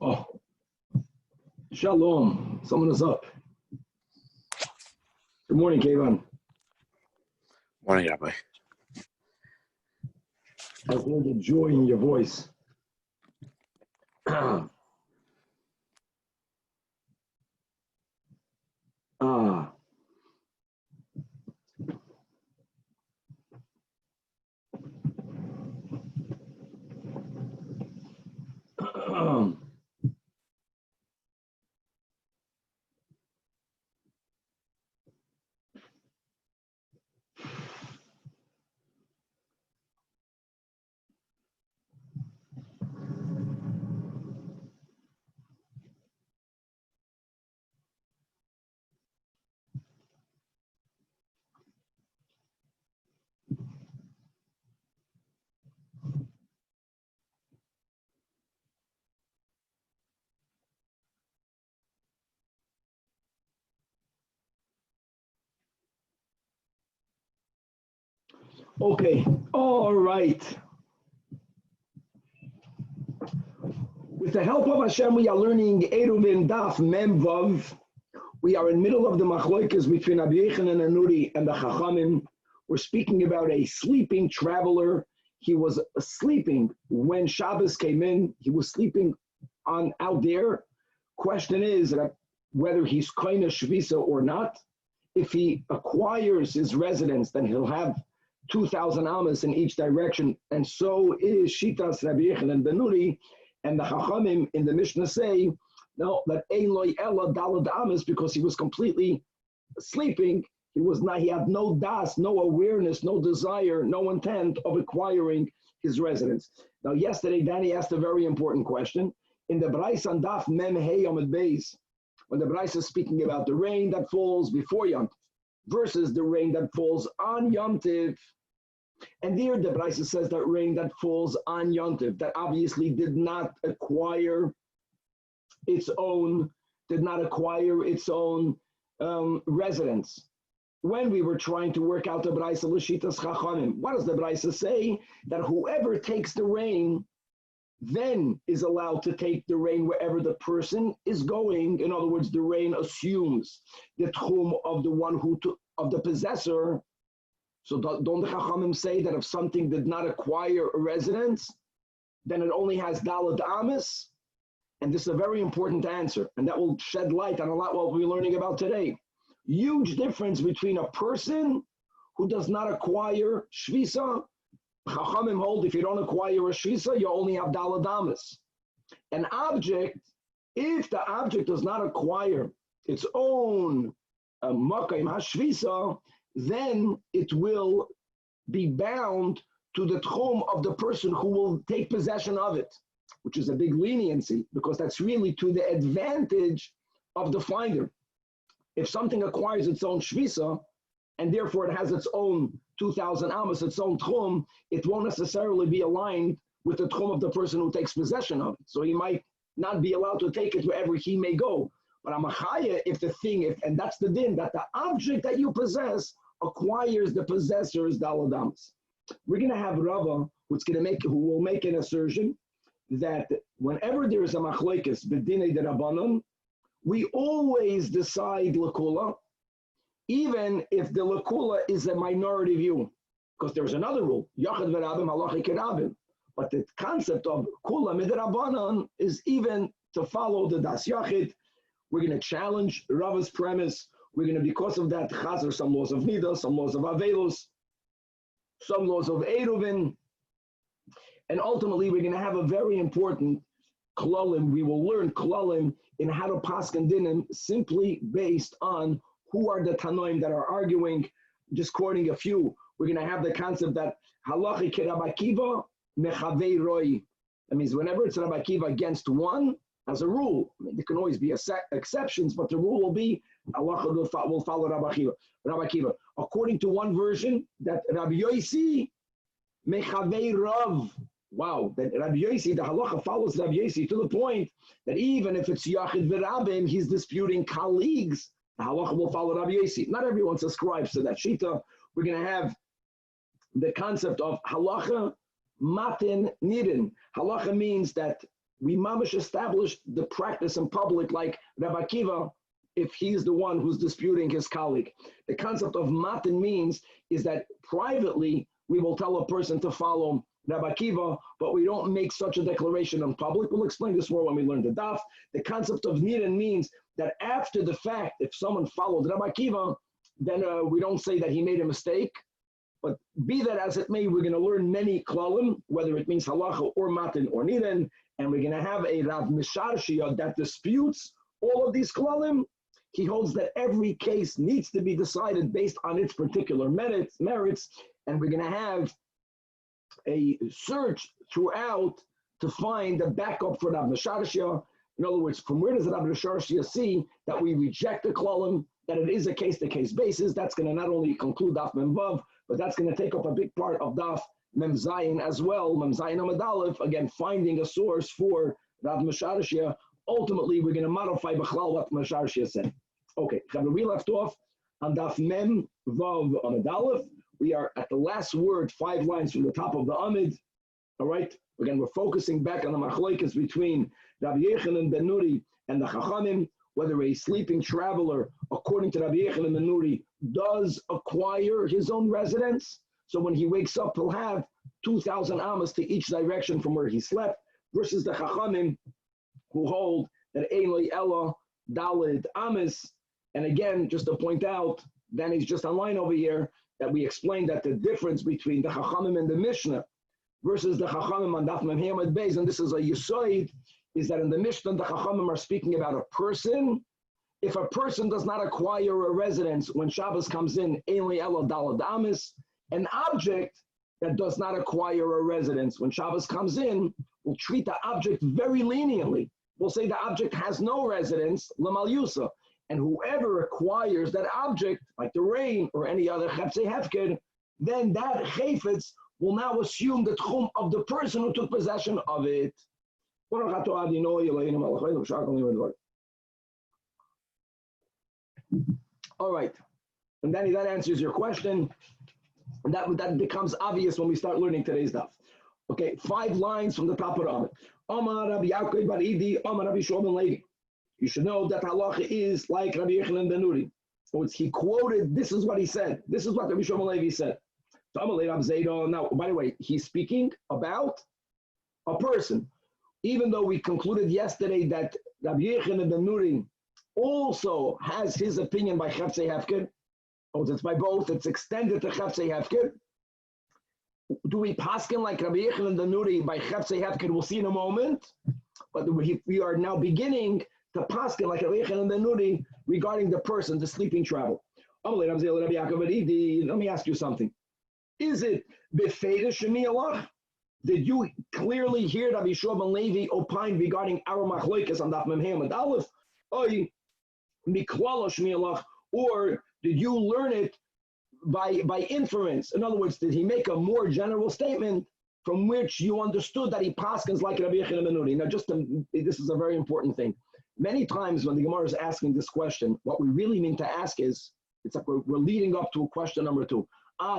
Oh, shalom. Someone is up. Good morning, Kevin. Morning, Rabbi. I hear the joy in your voice. Okay, all right. With the help of Hashem, we are learning ERUVIN Daf Mem Vav. We are in the middle of the machloikas between Rabbi Yochanan and Nuri and the Chachamim. We're speaking about a sleeping traveler. He was sleeping when Shabbos came in. He was sleeping out there. Question is whether he's koine shvisa or not. If he acquires his residence, then he'll have 2,000 amas in each direction, and so is Shitas Rabbi Yochanan ben Nuri, and the Chachamim in the Mishnah say, no, that Ein Lo Ela Dalad Amas, because he was completely sleeping. He had no das, no awareness, no desire, no intent of acquiring his residence. Now, yesterday, Danny asked a very important question. In the Brais on Daf Mem Hey Yomid Beis, when the Brais is speaking about the rain that falls before Yom versus the rain that falls on Yom Tiv. And there the Brais says that rain that falls on Yom Tiv, that obviously did not acquire its own residence. When we were trying to work out the Brais L'Shitas Chachamim, what does the Brais say? That whoever takes the rain then is allowed to take the rain wherever the person is going. In other words, the rain assumes the tchum of the one of the possessor. So don't the Chachamim say that if something did not acquire a residence, then it only has dalad amis? And this is a very important answer, and that will shed light on a lot what we're learning about today. Huge difference between a person who does not acquire shvisa. Chachamim hold if you don't acquire a shvisa, you only have dalad amis. An object, if the object does not acquire its own makayim hashvisa, then it will be bound to the tchum of the person who will take possession of it, which is a big leniency, because that's really to the advantage of the finder. If something acquires its own shvisa, and therefore it has its own 2,000 amas, its own tchum, it won't necessarily be aligned with the tchum of the person who takes possession of it. So he might not be allowed to take it wherever he may go. But I'm a chaya and that's the din, that the object that you possess acquires the possessor's dalad amas. We're going to have Rava who will make an assertion that whenever there is a machlekes b'dinei derabanan, we always decide lakula, even if the lakula is a minority view, because there's another rule, yachad v'rabim halachi kerabim. But the concept of kula midrabanan is even to follow the das yachid, We're going to challenge Rava's premise. We're going to, because of that, chazer some laws of Nida, some laws of Avelus, some laws of ERUVIN. And ultimately, we're going to have a very important klalim. We will learn klalim in how to paskin dinim simply based on who are the Tanoim that are arguing. Just quoting a few, we're going to have the concept that halachi ke Rabbi Akiva mechavei roi. That means whenever it's Rabbi Akiva against one, as a rule, I mean, there can always be exceptions, but the rule will be halacha will follow Rabbi Akiva. According to one version, that Rabbi Yosi mechavei rav. Wow, that Rabbi Yosi, the halacha follows Rabbi Yosi to the point that even if it's Yachid v'Rabim, he's disputing colleagues, the halacha will follow Rabbi Yosi. Not everyone subscribes to that shita. We're going to have the concept of halacha matin nidin. Halacha means that we mamish established the practice in public, like Rabbi Akiva, if he's the one who's disputing his colleague. The concept of matin means is that privately we will tell a person to follow Rabbi Akiva, but we don't make such a declaration in public. We'll explain this more when we learn the daf. The concept of nidin means that after the fact, if someone followed Rabbi Akiva, then we don't say that he made a mistake. But be that as it may, we're going to learn many klalim, whether it means halacha or matin or nidin, and we're going to have a Rav Misharshia that disputes all of these klalim. He holds that every case needs to be decided based on its particular merits, and we're going to have a search throughout to find the backup for Rav Misharshia. In other words, from where does Rav Misharshia see that we reject the klalim, that it is a case-to-case basis? That's going to not only conclude Daf Mem Vav, but that's going to take up a big part of Daf Mem Zayin as well, Mem Zayin Amud Aleph, again, finding a source for Rav Misharshia. Ultimately, we're going to modify B'chlal what Misharshia said. Okay, we left off on Daf Mem Vav Amud Aleph. We are at the last word, 5 lines from the top of the Amid. All right, again, we're focusing back on the machlokes between Rabbi Yochanan ben Nuri and the Chachamim, whether a sleeping traveler, according to Rabbi Yochanan ben Nuri, does acquire his own residence. So when he wakes up, he'll have 2,000 amas to each direction from where he slept, versus the Chachamim, who hold that Ein Lo Ela Daled Amas. And again, just to point out, Danny's just online over here, that we explained that the difference between the Chachamim and the Mishnah versus the Chachamim on Daf Mem Hamad Beis, and this is a Yisoid, is that in the Mishnah, the Chachamim are speaking about a person. If a person does not acquire a residence when Shabbos comes in, Ein Lo Ela Daled Amas, an object that does not acquire a residence when Shabbos comes in will treat the object very leniently. We'll say the object has no residence, L'mal Yusa. And whoever acquires that object, like the rain or any other chepsei hefker, then that chayfetz will now assume the tchum of the person who took possession of it. All right, and then that answers your question. And that becomes obvious when we start learning today's daf. Okay, 5 lines from the top of the Amid. Amar Rabbi Yaakov bar Idi, Amar Rabbi Shimon ben Levi. You should know that halacha is like Rabbi Yochanan ben Nuri. So he quoted, this is what he said. This is what Rabbi Shimon ben Levi said. Now, by the way, he's speaking about a person. Even though we concluded yesterday that Rabbi Yochanan ben Nuri also has his opinion by chepsei hefker. Oh, it's by both. It's extended to chepsei hefker. Do we paskin like Rabbi Yochanan ben Nuri by chepsei hefker? We'll see in a moment. But we are now beginning to paskin like Rabbi Yochanan ben Nuri regarding the person, the sleeping travel. Let me ask you something. Is it befeda shemi alach? Did you clearly hear Rabbi Shimon ben Levi opine regarding our machlokes on Daf Mem Hamad Aleph? Or did you learn it by inference? In other words, did he make a more general statement from which you understood that he paskins like Rabbi Yochanan ben Nuri? Now, this is a very important thing. Many times when the Gemara is asking this question, what we really mean to ask is, it's like we're leading up to a question number 2.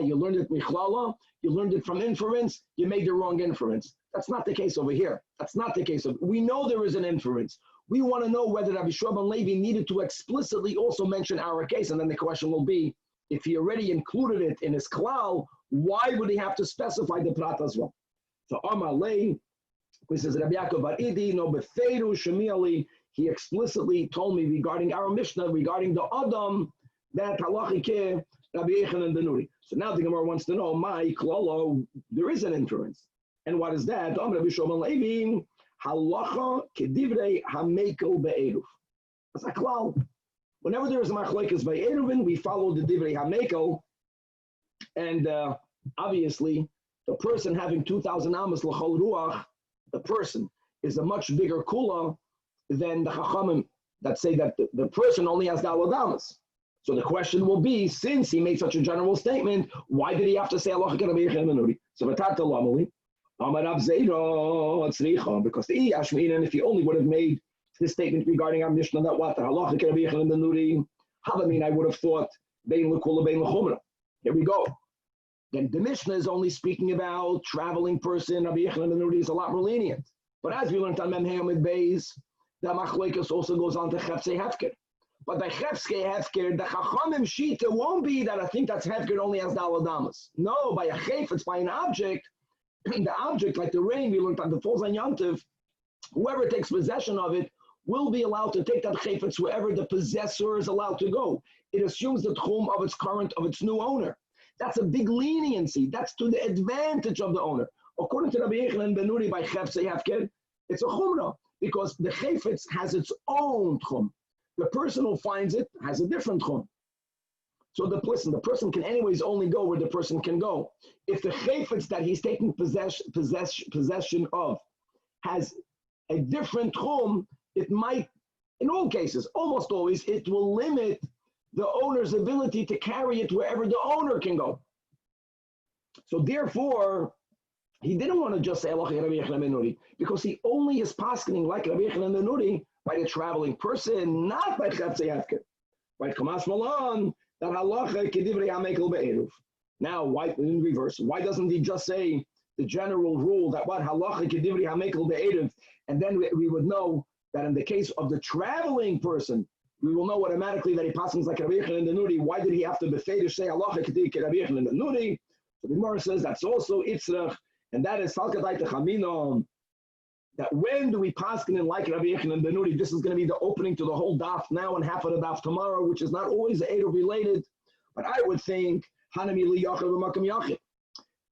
You learned it michlala, you learned it from inference, you made the wrong inference. That's not the case over here. That's not the case. We know there is an inference. We want to know whether Rabbi Shimon ben Levi needed to explicitly also mention our case, and then the question will be, if he already included it in his klal, why would he have to specify the prat as well? So Amar Lei, he says Rabbi Yaakov bar Idi, no befeiru shemiali. he explicitly told me regarding our Mishnah, regarding the Adam, that halachike Rabbi Yechanan ben Nuri. So now the Gemara wants to know, my klolo, there is an inference. And what is that? Halacha kedivrei hamekel be'eruv. That's a klal. Whenever there is a machlekes by ERUVIN, we follow the divrei hamekel. And obviously, the person having 2,000 amas l'chol ruach, the person is a much bigger kula than the chachamim that say that the person only has daled amas. So the question will be, since he made such a general statement, why did he have to say halacha k'Rabbi Yechanan ben Nuri? So v'tata lamali, amar Rav Zeiro tzricha, because the Ashminan, if he only would have made this statement regarding our Mishnah, that what the halacha k'Rabbi Yechanan ben Nuri, havamin, I would have thought bein l'kula bein l'chumra. Here we go. Then the Mishnah is only speaking about traveling person. Rabbi Yechanan ben Nuri is a lot more lenient. But as we learned on Mem Hamid Beis, the machlekes also goes on to chefsei hefker. But the chefsei hefker, the chachamim shita won't be that I think that's hefker only has daled amas. No, by a chayfetz, by an object, the object like the rain we learned on the falls on Yom Tov, whoever takes possession of it will be allowed to take that chayfetz wherever the possessor is allowed to go. It assumes the tchum of its new owner. That's a big leniency. That's to the advantage of the owner. According to Rabbi Yechanan ben Nuri by chefsei hefker, it's a chumrah because the chayfetz has its own tchum. The person who finds it has a different tchum. So the person can anyways only go where the person can go. If the chayfetz that he's taking possession of has a different tchum, it might, in all cases, almost always, it will limit the owner's ability to carry it wherever the owner can go. So therefore, he didn't want to just say Rabbi Yechanan ben Nuri because he only is paskening like Rabbi Yechanan ben Nuri by the traveling person, not by chefsei hefker. Right? Kamas Malan, that halacha kedivrei hamekel be'eruv. Now, why in reverse? Why doesn't he just say the general rule that what halacha kedivrei hamekel be'eruv, and then we would know that in the case of the traveling person, we will know automatically that he passes like Rabbi Yechanan ben Nuri. Why did he have to befedish say halacha kedivrei Rabbi Yechanan ben Nuri? So the Gemara says that's also itzrach, and that is salkadai techamino. That when do we paskin in like Rabbi Yechanan ben Nuri? This is going to be the opening to the whole daf now and half of the daf tomorrow, which is not always Eruv related, but I would think hanami liyachid v'makam yachid.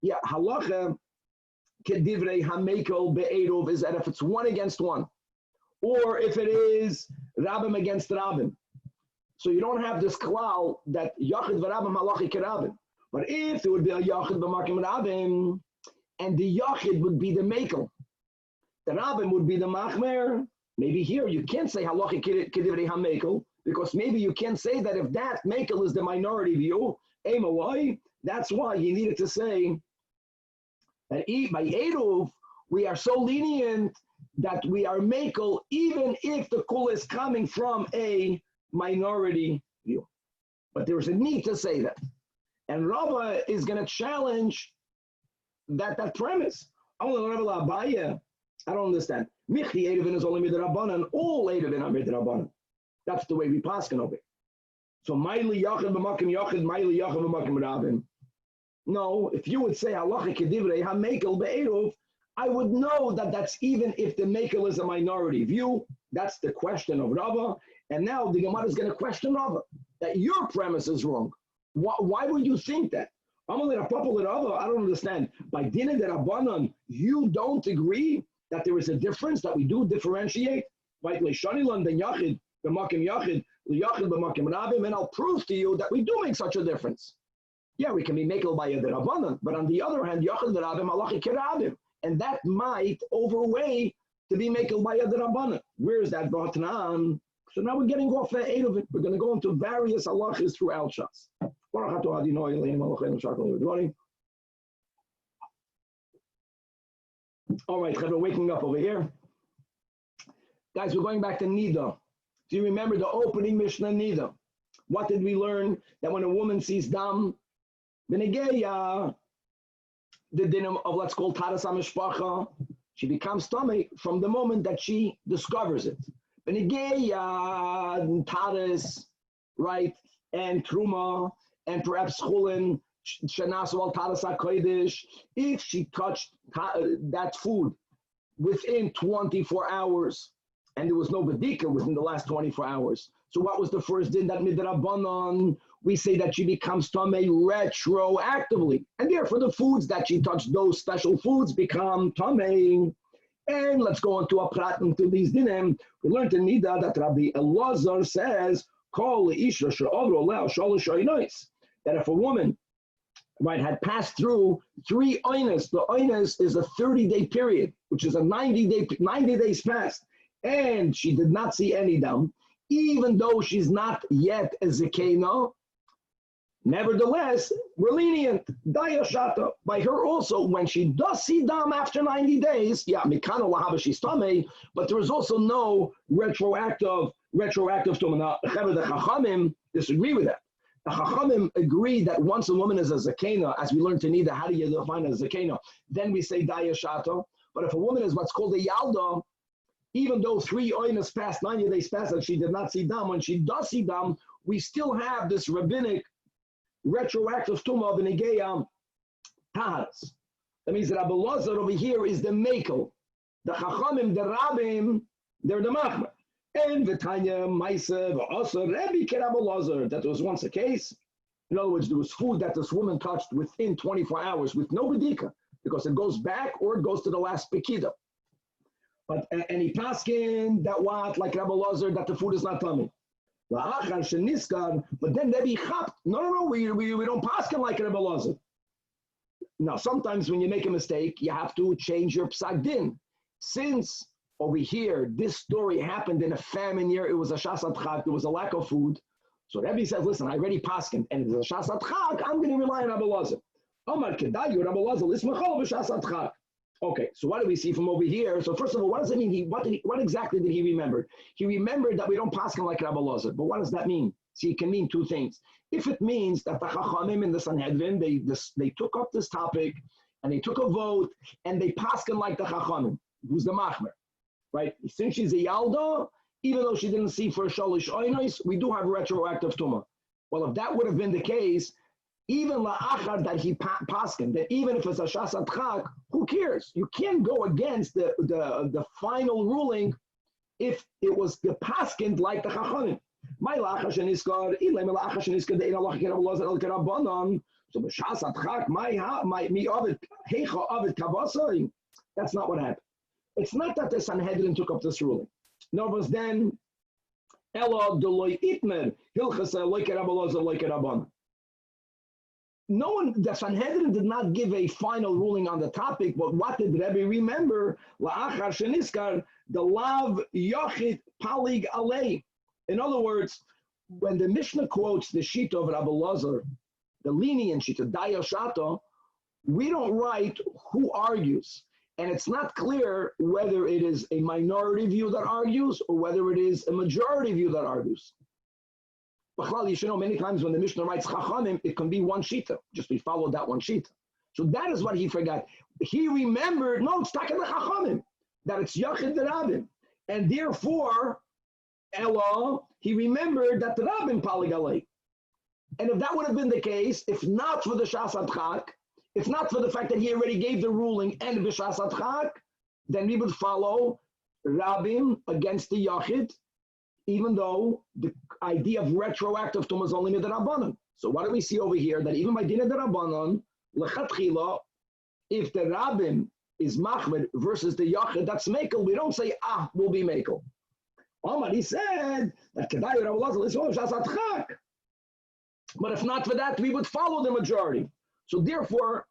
Yeah, halacha kedivrei hamekel be'eruv is that if it's one against one, or if it is rabbim against rabbim. So you don't have this klal that yachid v'rabbim halachi kerabbim. But if there would be a yachid v'makam rabbim, and the yachid would be the mekel, the rabbim would be the machmer. Maybe here you can't say halachi kedivrei hamekel because maybe you can't say that if that mekel is the minority view. That's why you needed to say that by eruv we are so lenient that we are mekel even if the kula is coming from a minority view. But there's a need to say that, and Rava is going to challenge that premise. I don't understand. Michti ERUVIN is only midrabanan. All ERUVIN are midrabanan. That's the way we paskin over. So Maili Yachid b'makim Yachid, Maili Yachid b'makim Rabbim. No, if you would say halacha kedivrei hamekel be'eruv, I would know that that's even if the mekel is a minority view. That's the question of Rava. And now the Gemara is going to question Rava that your premise is wrong. Why would you think that? I don't understand. By Dinah de Rabbanan, you don't agree that there is a difference, that we do differentiate? Right? And I'll prove to you that we do make such a difference. Yeah, we can be mekel by a Rabbanan, but on the other hand, and that might overweigh to be mekel by a Rabbanan. Where is that brought on? So now we're getting off the eight of it. We're going to go into various halachas throughout Shas. All right, we're waking up over here. Guys, we're going back to Nida. Do you remember the opening Mishnah Nida? What did we learn? That when a woman sees dam, benegeya, the din of let's call taras hamishpacha, she becomes tummy from the moment that she discovers it. Benegeya, taras, right, and truma, and perhaps chulin, shenasu al taras hakodesh. If she touched that food within 24 hours, and there was no bedika within the last 24 hours. So what was the first din that midrabanan? We say that she becomes tamei retroactively, and therefore the foods that she touched, those special foods, become tamei. And let's go on to a prat into these dinim. We learned in Nida that Rabbi Elazar says, "Call isha she'ovro leo shalosh oinos," that if a woman, right, had passed through 3 oinos, the oinos is a 30-day period, which is a 90 days past, and she did not see any dam, even though she's not yet a zekena. Nevertheless, we're lenient. Dayashata. By her also, when she does see dam after 90 days, yeah, mikano lahaba she's tamei, but there is also no retroactive tumah. The Chachamim disagree with that. The Chachamim agree that once a woman is a zakena, as we learned to Nida, how do you define a zakena? Then we say dayashata. But if a woman is what's called a yalda, even though 3 oinas passed, 90 days passed, and she did not see dam, when she does see dam, we still have this rabbinic retroactive tumah of Negeya Tahas. That means that Rabbi Elazar over here is the Mekel. The Chachamim, the Rabbim, they're the Machmer. And V'tanya, Maisa, V'asar, Rebbe Rabbi Elazar. That was once a case. In other words, there was food that this woman touched within 24 hours with no bedika, because it goes back or it goes to the last Pekida. But any paskin that what, like Rabbi Elazar, that the food is not tummy. But then Rebbe chapped. No, we don't pass him like Rebbe Elazar. Now, sometimes when you make a mistake, you have to change your psak din. Since over here, this story happened in a famine year, it was a shasat chag, there was a lack of food. So Rebbe says, listen, I already passed him, and it's a shasat chag, I'm going to rely on Rebbe Elazar. Amar kedayu Rebbe Elazar lismachol v'shasat chag. Okay, so what do we see from over here? So first of all, what does it mean? What exactly did he remember? He remembered that we don't pass him like Rabbi Elazar. But what does that mean? See, it can mean 2 things. If it means that the Chachamim in the Sanhedrin, they took up this topic, and they took a vote, and they passed him like the Chachamim, who's the Machmer, right? Since she's a Yalda, even though she didn't see for a Shalish Oinois, we do have retroactive Tumah. Well, if that would have been the case, even la'achar that he paskin, that even if it's a shasat chak, who cares? You can't go against the final ruling if it was the paskin like the chachamim. My la'achar sheniskar, ilay la'achar sheniskar de'in Allah kirav lazar el kirabanan. So the shasat chak, my mi avid heicha avid kavasai. That's not what happened. It's not that the Sanhedrin took up this ruling. No, it was then Ella deloy itmer hilchasa like Rabbi Lazar like Rabbanan. No one, the Sanhedrin did not give a final ruling on the topic, but what did Rebbe remember? La'achar sheniskar, the lav yachid palig alei. In other words, when the Mishnah quotes the sheet of Rabbi Elazar, the lenient sheet of Dayashata, we don't write who argues. And it's not clear whether it is a minority view that argues or whether it is a majority view that argues. You should know many times when the Mishnah writes Chachamim, it can be one shita. Just we followed that one shita. So that is what he forgot. He remembered, no, it's stuck in the Chachamim, that it's Yachid the Rabbim. And therefore, Ella, he remembered that the Rabbim Paligalei. And if that would have been the case, if not for the Shasat Chak, if not for the fact that he already gave the ruling and the Shasat Chak, then we would follow Rabbim against the Yachid, even though the idea of retroactive tumah is only midrabanan. So what do we see over here? That even by dinah derabanan, lechatchila, if the rabbim is machmed versus the yachid, that's mekel. We don't say will be mekel. He said that kedai Rabbi Elazar is shasat chak. But if not for that, we would follow the majority. So therefore,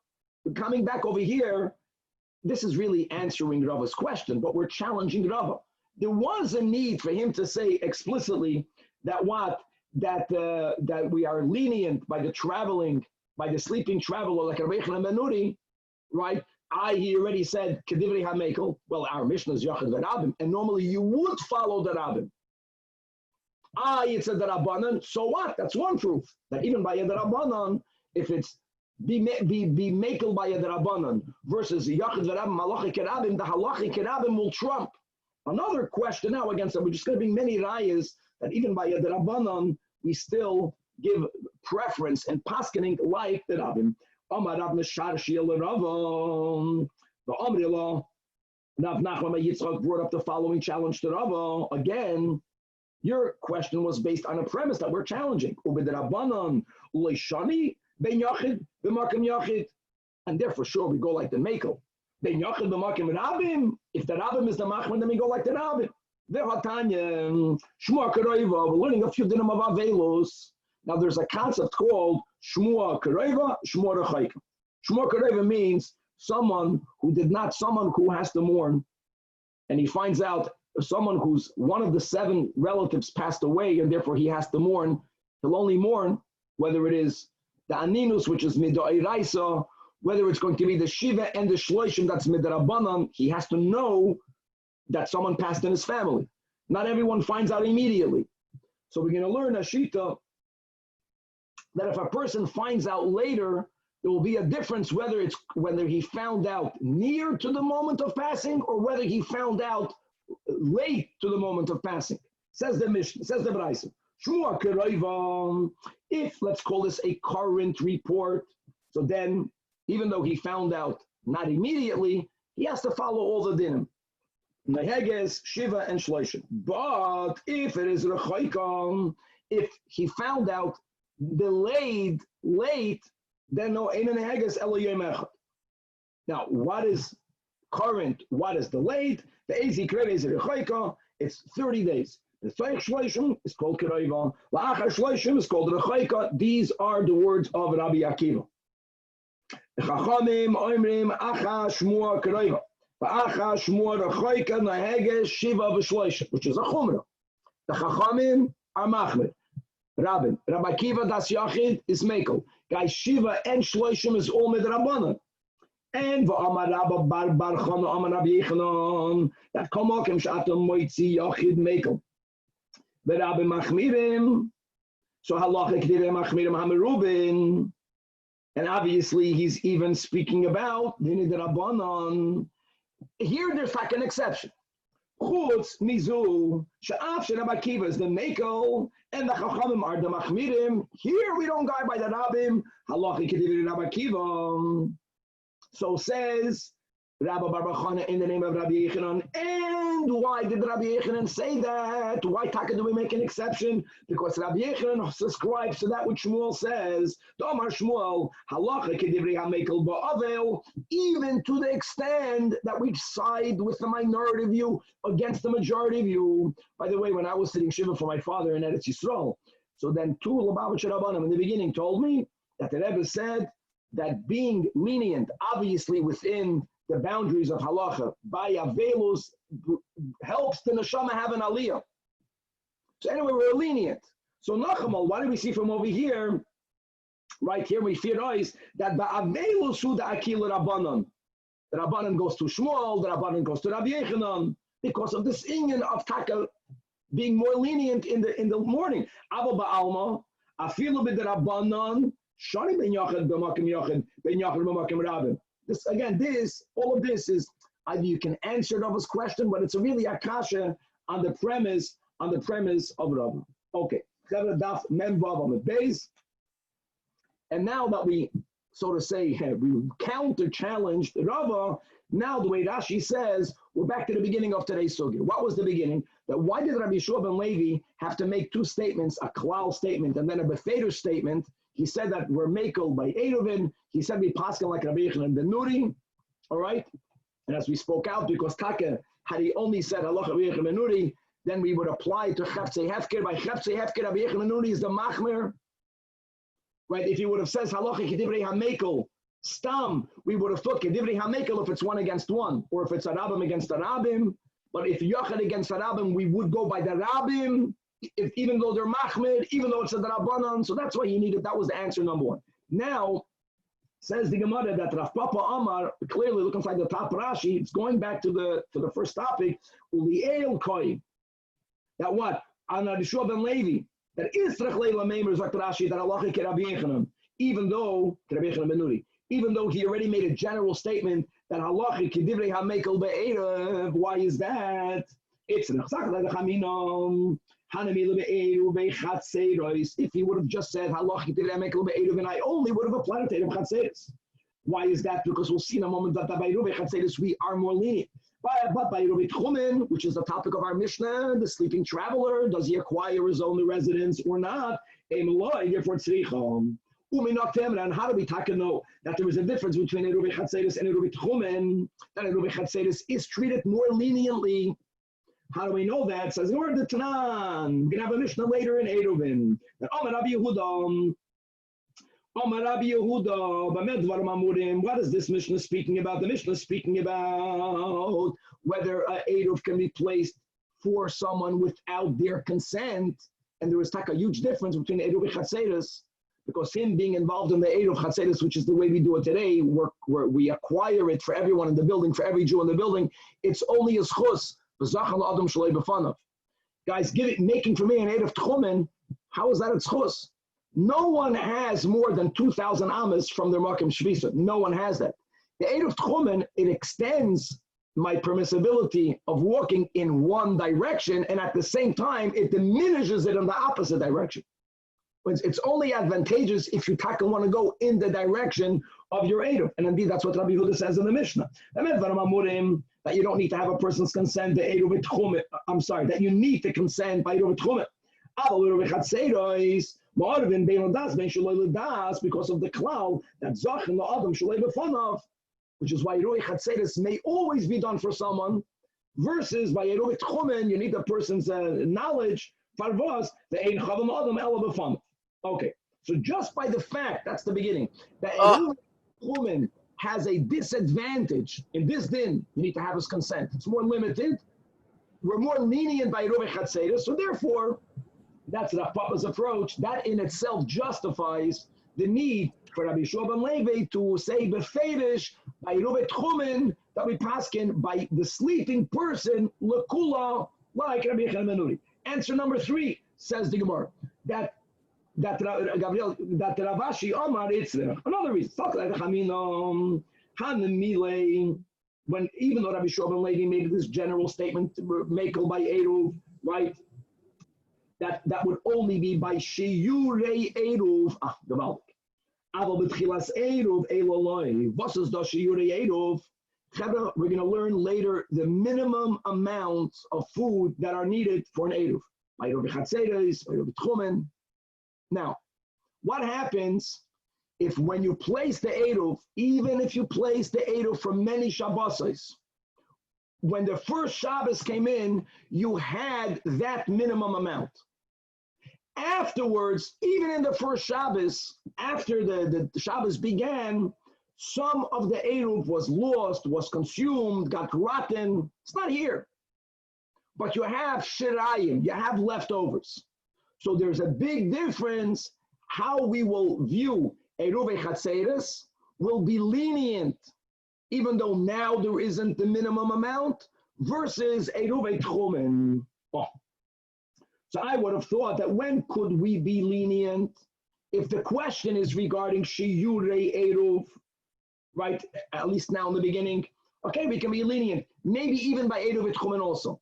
coming back over here, this is really answering Rava's question, but we're challenging Rava. There was a need for him to say explicitly that that we are lenient by the traveling, by the sleeping traveler, like a Rechel Menuri, right? He already said Kedivri HaMekel. Well, our Mishnah is Yachid V'Rabim, and normally you would follow the Rabbim. It said the Rabbanan. So what? That's one proof that even by the Rabbanan, if it's be Mekel by the Rabbanan versus Yachid V'Rabim, Halachic Rabim, the Halachic Rabim will trump. Another question now against them, we're just going to bring many rayas that even by the Rabbanan, we still give preference and paskening like the Rabbim. Amar Rav Mishar Shiel Ravam, the Amri law. Rav Nachman Yitzchak brought up the following challenge to Rava. Again, your question was based on a premise that we're challenging. And therefore, sure, we go like the Mekel. If the Rabbim is the Machman, then we go like the Rabbim. We're learning a few dinim of Avelos. Now there's a concept called Shmua Kareva, Shmua Rechaika. Shmua Kareva means someone who has to mourn, and he finds out someone who's one of the 7 relatives passed away, and therefore he has to mourn. He'll only mourn whether it is the Aninus, which is Midoiraisa, whether it's going to be the Shiva and the Shloishim, that's Midrabanan. He has to know that someone passed in his family. Not everyone finds out immediately. So we're going to learn a Shita that if a person finds out later, there will be a difference whether he found out near to the moment of passing or whether he found out late to the moment of passing. Says the Mishnah, says the Braisa. If, let's call this a current report, so then even though he found out not immediately, he has to follow all the dinim. Neheges, Shiva, and Shloishim. But if it is Rechaikam, if he found out delayed, late, then no, Ein Neheges Elo Yom Echad. Now, what is current? What is delayed? The Ezi Krev is Rechaika, it's 30 days. The Tzayich Shloishim is called Kerayva. La'achar Shloishim is called Rechaika. These are the words of Rabbi Akiva. Chachamim Oimrim Acha Shmua Kerayva. Acha Shmua Rechaika Naheges Shiva v'Shloishim, which is a Chumrah. The Chachamim are Machmed. Rabbi Akiva Das Yachid is Mekel. Guys, Shiva and Shloishim is all Midrabanan. And v'amar Rabba Bar Chana Amar Rabbi Yechanan that Komakim Shatam Moitzi Yachid Mekel. The Rabbi Machmirim, so Halacha Kedivei Machmirim Hamerubin, and obviously he's even speaking about Dini Derabanan. Here there's like an exception. Chutz Mizu Sha'af Rabbi Akiva is the Mekel and the Chachamim are the Machmirim. Here we don't go by the Rabbim. Halacha Kedivei Rabbi Akiva. So says Rabbi Bar Chana in the name of Rabbi Yechanan. And why did Rabbi Yechanan say that? Why do we make an exception? Because Rabbi Yechanan subscribes to that which Shmuel says. Domar Shmuel, halacha kedivrei hamekel ba'avel, even to the extent that we side with the minority view against the majority view. By the way, when I was sitting Shiva for my father in Eretz Yisrael, so then two Lubavitcher Rabbanim in the beginning told me that the Rebbe said that being lenient, obviously within the boundaries of halacha, by avelus, helps the neshama have an aliyah. So anyway, we're lenient. So Nachamal, what do we see from over here? Right here, we fear eyes that by avelus hu the akil rabbanon. The rabbanon goes to Shmuel, the rabbanon goes to Rabbi Yechanan, because of this inyan of taka being more lenient in the morning. Ava ba'alma, afilu b'd rabbanon, shani ben yachid b'makim yachid, ben yachid b'makim rabin. This again, all of this is either you can answer Rava's question, but it's really a kasha on the premise of Rava. Okay, and now that we, so to say, we counter-challenged Rava, now the way Rashi says, we're back to the beginning of today's sugya. What was the beginning? That why did Rabbi Yeshua ben Levi have to make two statements, a klal statement and then a befeder statement? He said that we're makel by ERUVIN. He said we paskin like Rabbi Yechanan ben Nuri. All right? And as we spoke out, because Taka, had he only said halacha Rabbi Yechanan ben Nuri, then we would apply to Cheftzei Hefker. By Cheftzei Hefker, Rabbi Yechanan ben Nuri is the machmer. Right? If he would have said halacha kedivrei hamekel, stam, we would have thought kedivrei hamekel if it's one against one, or if it's a rabbim against a rabbim. But if yachad against a rabbim, we would go by the rabbim. Even though they're machmed, even though it's a drabanan, so that's why he needed. That was the answer number one. Now, says the Gemara that Rav Papa Amar, clearly look inside the top Rashi, it's going back to the first topic, Uliel Koi. That what? Ana Yeshua ben Levi, that is Trachleila Meimer Zak Rashi, that Allah ke Rabbi Yechanan, even though Rabbi Yechanan ben Nuri, even though he already made a general statement that halacha kedivrei hamekel be'erev. Why is that? It's nechzach lechaminam. If he would have just said halacha kedivrei hamekel be'erev, and I only would have applied it to chatzeris. Why is that? Because we'll see in a moment that by Ruve chatzeris we are more lenient. But by Eruv Tchumen, which is the topic of our Mishnah, the sleeping traveler, does he acquire his own residence or not? Therefore, tzrichom. And how do we know that there is a difference between Eruv Chatzeris and Eruv Tchumen? That Eruv Chatzeris is treated more leniently. How do we know that? It says, we're the Tanan. We're going to have a Mishnah later in Eruvin. That Rabbi Yehuda. What is this Mishnah speaking about? The Mishnah is speaking about whether an Eruv can be placed for someone without their consent. And there is a huge difference between Eruv and Chatzeris, because him being involved in the Eruv Chatzeris, which is the way we do it today, we acquire it for everyone in the building, for every Jew in the building. It's only a schus. Guys, making for me an Eruv Tchumen, how is that a schus? No one has more than 2,000 amas from their Makom Shvisa. No one has that. The Eruv Tchumen, it extends my permissibility of walking in one direction, and at the same time, it diminishes it in the opposite direction. It's only advantageous if you want to go in the direction of your Eruv. And indeed, that's what Rabbi Yehuda says in the Mishnah. That you don't need to have a person's consent, that you need to consent by Eruv Tchumen. Because of the cloud that Zach and the Adam Shalei B'fanav, which is why Eruv Chatzeris may always be done for someone, versus by Eruv Tchumen, you need the person's knowledge. Farvos the Ein Chavam Adam Ela B'fanav. Okay, so just by the fact, that's the beginning, that Eruv Tchumen has a disadvantage in this din, you need to have his consent. It's more limited. We're more lenient by Eruv Chatzeris, so therefore, that's Rav Papa's approach. That in itself justifies the need for Rabbi Yeshua ben Levi to say befedish by Eruv Tchumen that we paskin by the sleeping person lekula like Rabbi Yechon ben Nuri. Answer number 3 says the Gemara that Ravashi Omar Itzrich. Another reason. When even though Rabbi Yeshua ben Levi made this general statement, Mekel by Eruv, right? That would only be by shiurei Eruv. Gewaltig. Aber b'tchilas Eruv elaloi. Was is das shiurei Eruv? We're going to learn later the minimum amounts of food that are needed for an Eruv. By Eruv Chatzeris, by Eruv Tchumen. Now, what happens if when you place the Eruv, even if you place the Eruv for many Shabbosos, when the first Shabbos came in, you had that minimum amount. Afterwards, even in the first Shabbos, after the Shabbos began, some of the Eruv was lost, was consumed, got rotten. It's not here. But you have shirayim, you have leftovers. So there's a big difference how we will view Eruv Chatzeris will be lenient, even though now there isn't the minimum amount, versus Eruv Tchumen. So I would have thought that when could we be lenient if the question is regarding shiurei Eruv, right? At least now in the beginning, okay, we can be lenient. Maybe even by Eruv Tchumen also,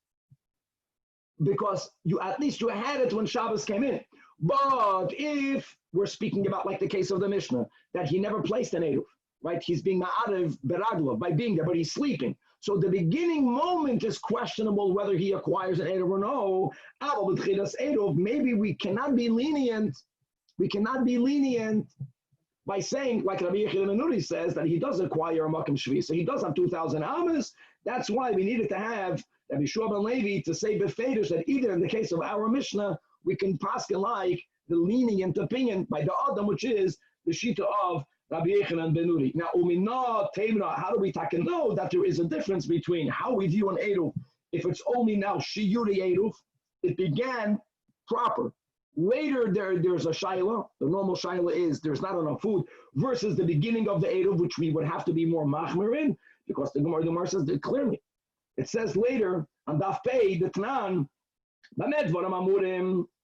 because at least you had it when Shabbos came in. But if we're speaking about like the case of the Mishnah, that he never placed an Eruv, right? He's being ma'arev beraglov by being there, but he's sleeping. So the beginning moment is questionable whether he acquires an Eruv or no. Maybe we cannot be lenient. We cannot be lenient by saying, like Rabbi Yechon ben Nuri says, that he does acquire a Makom Shvi. So he does have 2,000 amas. That's why we needed to have Rabbi Yeshua ben Levi to say befedish that either in the case of our Mishnah, we can paskin like the lenient opinion by the Adam, which is the Shita of Rabbi Yechon ben Nuri. Now, how do we know that there is a difference between how we view an Eruv? If it's only now shiurei Eruv, it began proper. Later, there's a shaila. The normal shaila is there's not enough food, versus the beginning of the Eruv, which we would have to be more machmir in, because the Gemara says that clearly. It says later on Daf Pei, the Tanan,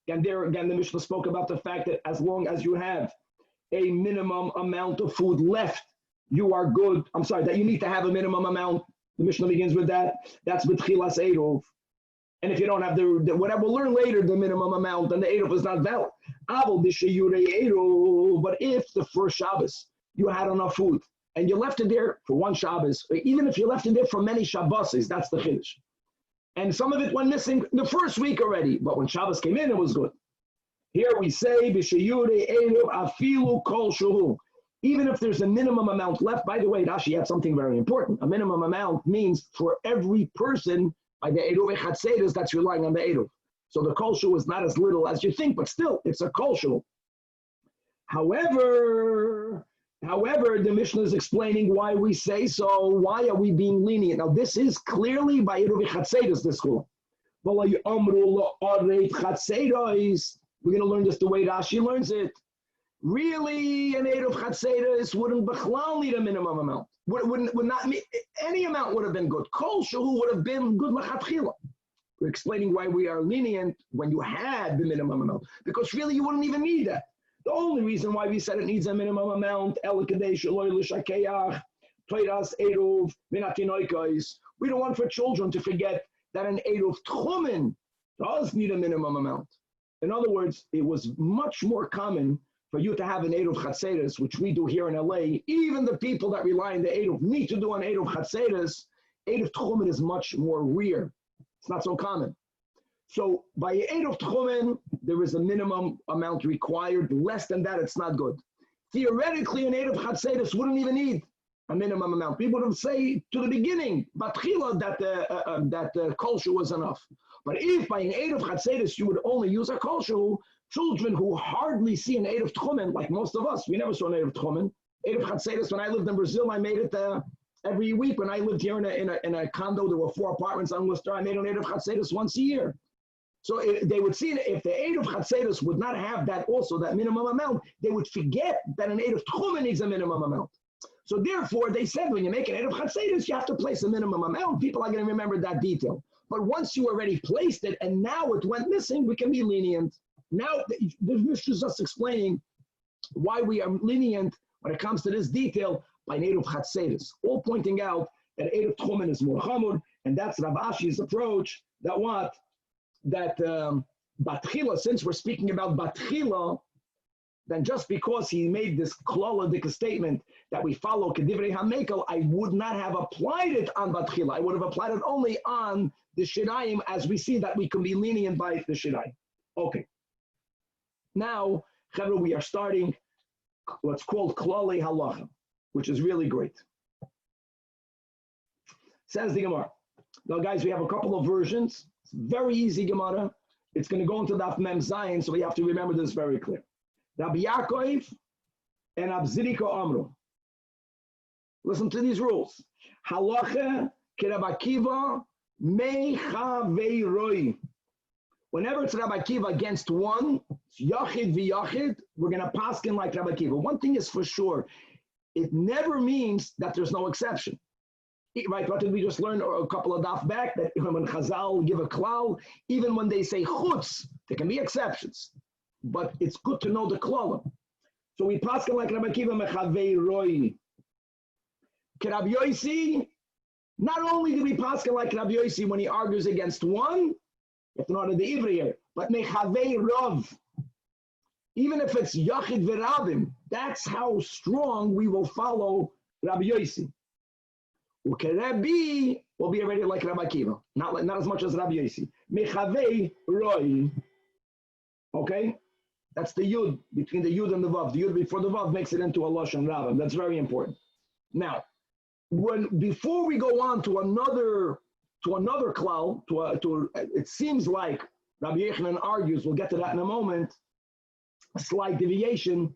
and there again the Mishnah spoke about the fact that as long as you have a minimum amount of food left, you are good. I'm sorry, that you need to have a minimum amount. The Mishnah begins with that. That's b'tchilas Eruv. And if you don't have the whatever, we'll learn later the minimum amount, then the Eruv is not valid. But if the first Shabbos you had enough food, and you left it there for one Shabbos, or even if you left it there for many Shabboses, that's the Chiddush. And some of it went missing the first week already, but when Shabbos came in, it was good. Here we say, b'shiyure eruv afilu kol shuhu. Even if there's a minimum amount left, by the way, Rashi had something very important. A minimum amount means for every person by the eruv echatzeres that's relying on the eruv. So the kol shuhu is not as little as you think, but still, it's a kol shuhu. However, the Mishnah is explaining why we say so. Why are we being lenient? Now, this is clearly by eruv echatzeres, this rule. We're going to learn this the way Rashi learns it. Really, an eruv chatzeres wouldn't bechlal need a minimum amount. Would not mean any amount would have been good. Kol shuhu would have been good lachatchila. We're explaining why we are lenient when you had the minimum amount, because really you wouldn't even need that. The only reason why we said it needs a minimum amount, we don't want for children to forget that an eruv tchumen does need a minimum amount. In other words, it was much more common for you to have an eruv chatzeres, which we do here in LA. Even the people that rely on the eruv need to do an eruv chatzeres. Eruv tchumen is much more rare. It's not so common. So by eruv tchumen, there is a minimum amount required. Less than that, it's not good. Theoretically, an eruv chatzeres wouldn't even need a minimum amount. People would say to the beginning, batchila, that the kol shuhu was enough. But if by an eruv chatzeres you would only use a kol shuhu, children who hardly see an eruv tchumen, like most of us, we never saw an eruv tchumen. Eruv chatzeres, when I lived in Brazil, I made it every week. When I lived here in a condo, there were 4 apartments on Worcester. I made an eruv chatzeres once a year. So they would see if the eruv chatzeres would not have that also, that minimum amount, they would forget that an eruv tchumen needs a minimum amount. So therefore, they said when you make an eruv chatzeres, you have to place a minimum amount. People are going to remember that detail. But once you already placed it and now it went missing, we can be lenient. Now, the Mishnah is just explaining why we are lenient when it comes to this detail by eruv chatzeres, all pointing out that eruv tchumen is more chamur, and that's Rav Ashi's approach. That batchila, since we're speaking about batchila, then just because he made this klaladik statement that we follow kedivrei hamekel, I would not have applied it on batchila. I would have applied it only on the shirayim, as we see that we can be lenient by the shirayim. Okay. Now, Chavra, we are starting what's called klalei halacha, which is really great. Says the Gemara. Now, guys, we have a couple of versions. It's very easy Gemara. It's going to go into Daf Mem Zayin, so we have to remember this very clear. Rabbi Yaakov and Abziriko Amru. Listen to these rules. Halacha keRabbi Akiva mechaveiroi. Whenever it's Rabbi Akiva against one, it's Yachid v'Yachid, we're going to paskin like Rabbi Akiva. One thing is for sure, it never means that there's no exception. Right, what did we just learn a couple of daf back? That when Chazal give a klal, even when they say chutz, there can be exceptions. But it's good to know the klalim. So we paskin like Rabbi Akiva mechavei roi. Rabbi Yosi, not only do we paskin like Rabbi Yosi when he argues against one, you have to know the Ivri here, but mechavei rov. Even if it's yachid v'rabim, that's how strong we will follow Rabbi Yosi. Rabbi will be already like Rabbi Akiva, not as much as Rabbi Yosi. Mechavei roi. Okay, that's the yud between the yud and the vav. The yud before the vav makes it into a lashon rabba. That's very important. Now, before we go on to another klal, it seems like Rabbi Yechanan argues. We'll get to that in a moment. A slight deviation.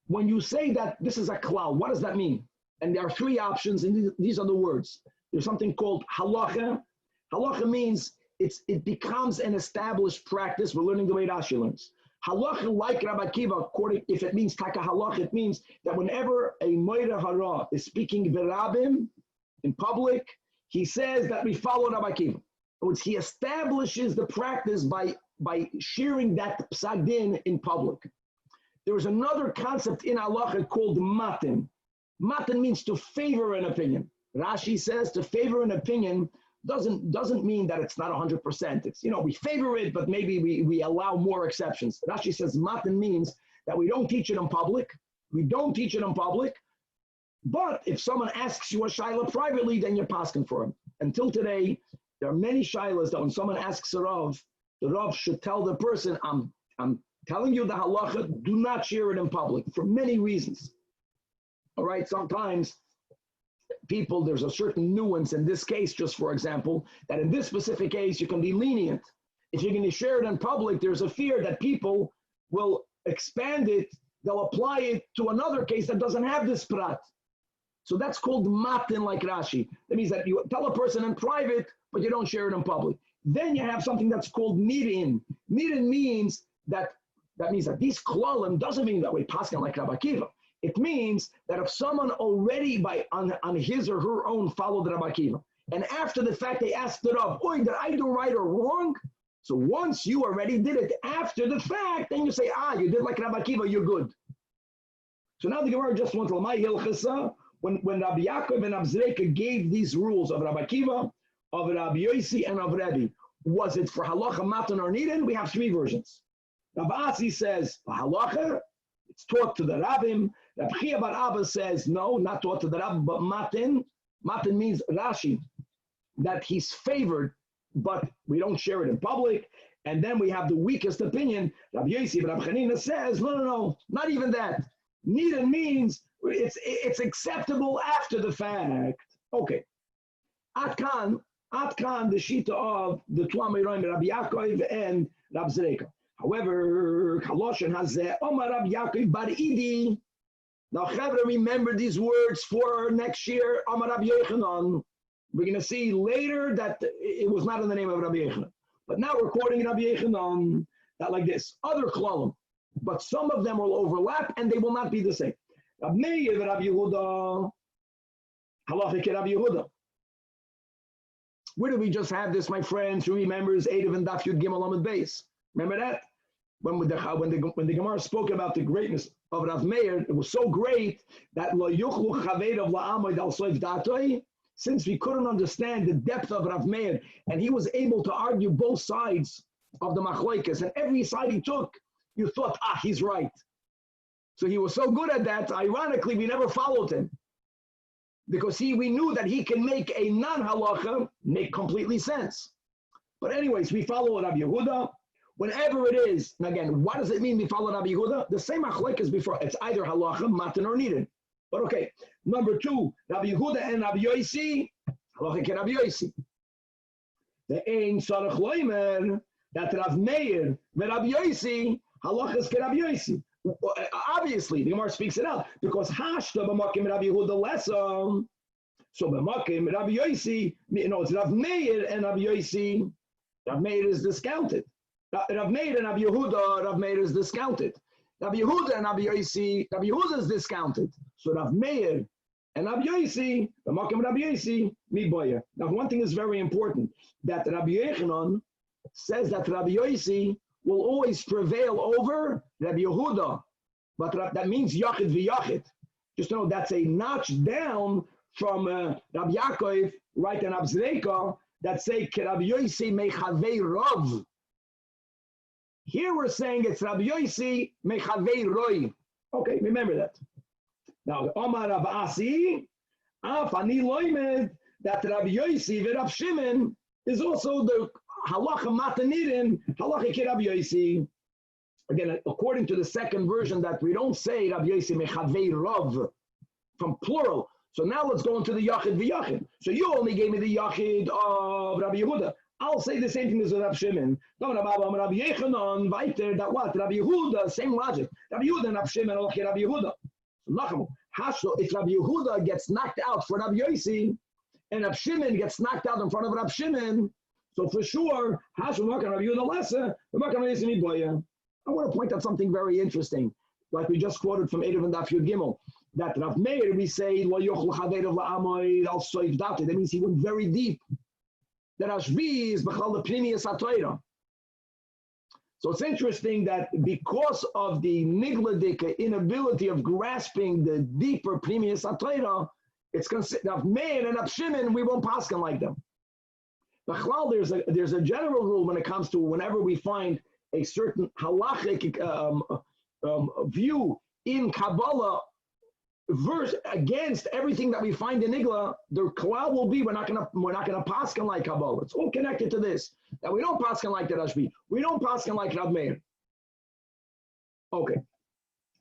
When you say that this is a klal, what does that mean? And there are 3 options, and these are the words. There's something called halacha. Halacha means it becomes an established practice. We're learning the way Rashi learns. Halacha, like Rabbi Akiva, if it means taka halacha, it means that whenever a moira hara is speaking verabim in public, he says that we follow Rabbi Akiva. In other words, he establishes the practice by sharing that psak din in public. There is another concept in halacha called matin. Matin means to favor an opinion. Rashi says to favor an opinion doesn't mean that it's not 100%. It's, we favor it, but maybe we allow more exceptions. Rashi says matin means that we don't teach it in public. We don't teach it in public, But if someone asks you a shaila privately, then you're paskin for him. Until today, there are many shailas that when someone asks a Rav, the Rav should tell the person, I'm telling you the halacha, do not share it in public for many reasons. All right, sometimes people, there's a certain nuance in this case, just for example, that in this specific case, you can be lenient. If you're going to share it in public, there's a fear that people will expand it, they'll apply it to another case that doesn't have this prat. So that's called matin, like Rashi. That means that you tell a person in private, but you don't share it in public. Then you have something that's called nidin. Nidin means that these klalim doesn't mean that we paskin like Rabbi Akiva. It means that if someone already on his or her own followed Rabbi Akiva, and after the fact they asked the Rav, "Oi, did I do right or wrong?" So once you already did it after the fact, then you say, you did like Rabbi Akiva, you're good. So now the Gemara just wants to Lamai Hilchasa, when Rabbi Yaakov and Abzreka gave these rules of Rabbi Akiva, of Rabbi Yossi, and of Rebbe, was it for halacha, matan, or nidin? We have three versions. Rabbi Asi says, halacha, it's taught to the rabbim. Rabbi Chia bar Abba says, no, not taught to the rabbim, but matin. Matin means Rashi, that he's favored, but we don't share it in public. And then we have the weakest opinion. Rabbi Yossi, Rabbi Chanina says, no, not even that. Nidin means it's acceptable after the fact. Okay. Atkan, the shita of the Tuameroim, Rabbi Yaakov and Rabbi Zreka. However, Kaloshan has Omar Rabbi Yaakov bar Idi. Now, Chavra, remember these words for next year. Omar Rabbi Yochanan. We're going to see later that it was not in the name of Rabbi Yochanan. But now we're quoting Rabbi Yochanan that like this. Other klalim, but some of them will overlap and they will not be the same. Rabbi Meir, Rabbi Yehuda, halachic Rabbi Yehuda. Where do we just have this, my friends? Who remembers Erev and Daf Yud Gimel Amud Beis? Remember that? When the Gemara spoke about the greatness of Rav Meir, it was so great that lo yuchlu chaveid of la'amoid al soif datoi. Since we couldn't understand the depth of Rav Meir, and he was able to argue both sides of the machloikas, and every side he took, you thought, he's right. So he was so good at that, ironically, we never followed him. Because we knew that he can make a non-halacha make completely sense. But anyways, we follow Rabbi Yehuda. Whenever it is, and again, what does it mean we follow Rabbi Yehuda? The same achlek as before. It's either halacha, matan, or nidin. But okay, number two, Rabbi Yehuda and Rabbi Yossi, halacha ke Rabbi Yossi. The ein sarach loimer that Rav Meir and Rabbi Yossi, halacha ke Rabbi Yossi. Obviously, the Gemara speaks it out because hashta b'makim Rabbi Yehuda lesson. So b'makim Rabbi Yossi, it's Rav Meir and Rabbi Yossi. Rav Meir is discounted. Rav Meir and Rabbi Yehuda, Rav Meir is discounted. Rabbi Yehuda and Rabbi Yossi, Rabbi Yehuda is discounted. So Rav Meir and Rabbi Yossi, b'makim Rabbi Yossi, mi boya. Now, one thing is very important that Rabbi Yochanan says that Rabbi Yossi will always prevail over Rabbi Yehuda. But that means Yachid v'Yachid. Just know that's a notch down from Rabbi Yaakov, right, and Abzreika, that say, Rabbi Yossi mechavei Rav. Here we're saying it's Rabbi Yossi mechavei Roi. Okay, remember that. Now, Omar Rav Asi, Af ani loimed, that Rabbi Yossi v'Rav Shimon is also the halacha matanirin, halacha ke Rabbi Yossi. Again, according to the second version, that we don't say Rabbi Yossi mechavei Rav from plural. So now let's go into the Yachid v'Yachid. So you only gave me the Yachid of Rabbi Yehuda. I'll say the same thing as Rabbi Shimon. Rabbi Yechanan, weiter, that what? Rabbi Yehuda, same logic. Rabbi Yehuda and Rabbi Shimon, okay, Rabbi Yehuda. If Rabbi Yehuda gets knocked out for Rabbi Yossi, and Rabbi Shimon gets knocked out in front of Rabbi Shimon, so for sure, I want to point out something very interesting, like we just quoted from Erev and Daf Yud Gimel, that Rav Meir, we say, that means he went very deep. That Ashvi is B'chal the Pnimius HaTorah. So it's interesting that because of the nigladik inability of grasping the deeper Pnimius HaTorah, it's considered Rav Meir and Rav Shimon, we won't pass them like them. B'chal, there's a general rule when it comes to whenever we find a certain halachic view in Kabbalah verse against everything that we find in Igla, the klal will be we're not gonna paskin like Kabbalah. It's all connected to this. That we don't paskin like the Rashbi. We don't paskin like Rab Meir. Okay.